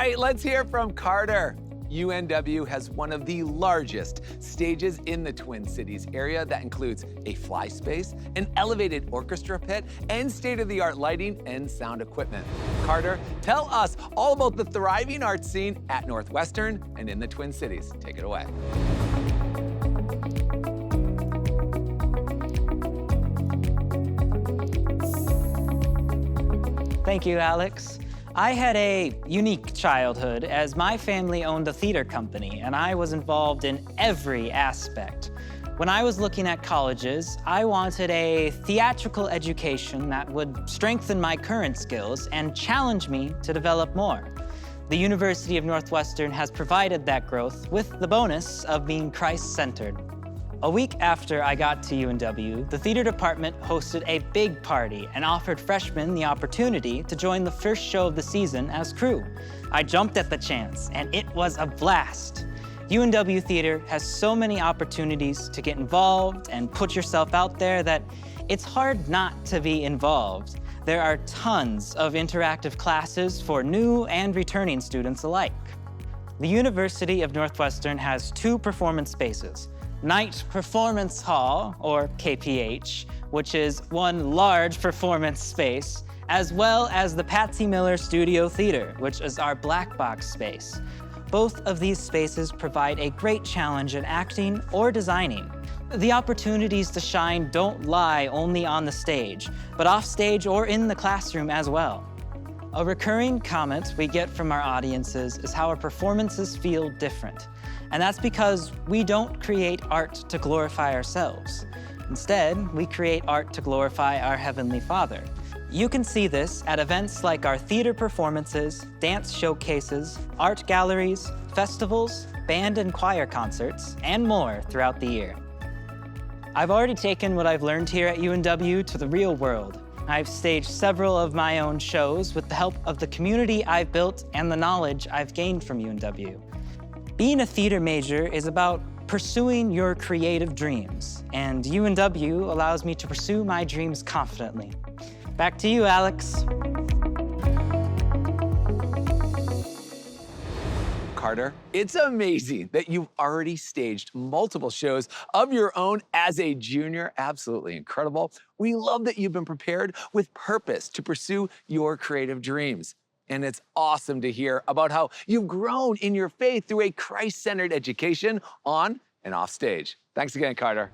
right, let's hear from Carter. UNW has one of the largest stages in the Twin Cities area that includes a fly space, an elevated orchestra pit, and state-of-the-art lighting and sound equipment. Carter, tell us all about the thriving art scene at Northwestern and in the Twin Cities. Take it away. Thank you, Alex. I had a unique childhood as my family owned a theater company and I was involved in every aspect. When I was looking at colleges, I wanted a theatrical education that would strengthen my current skills and challenge me to develop more. The University of Northwestern has provided that growth with the bonus of being Christ-centered. A week after I got to UNW, the theater department hosted a big party and offered freshmen the opportunity to join the first show of the season as crew. I jumped at the chance, and it was a blast. UNW Theater has so many opportunities to get involved and put yourself out there that it's hard not to be involved. There are tons of interactive classes for new and returning students alike. The University of Northwestern has 2 performance spaces. Night Performance Hall, or KPH, which is one large performance space, as well as the Patsy Miller Studio Theater, which is our black box space. Both of these spaces provide a great challenge in acting or designing. The opportunities to shine don't lie only on the stage, but off stage or in the classroom as well. A recurring comment we get from our audiences is how our performances feel different. And that's because we don't create art to glorify ourselves. Instead, we create art to glorify our Heavenly Father. You can see this at events like our theater performances, dance showcases, art galleries, festivals, band and choir concerts, and more throughout the year. I've already taken what I've learned here at UNW to the real world. I've staged several of my own shows with the help of the community I've built and the knowledge I've gained from UNW. Being a theater major is about pursuing your creative dreams, and UNW allows me to pursue my dreams confidently. Back to you, Alex. Carter, it's amazing that you've already staged multiple shows of your own as a junior. Absolutely incredible. We love that you've been prepared with purpose to pursue your creative dreams. And it's awesome to hear about how you've grown in your faith through a Christ-centered education on and off stage. Thanks again, Carter.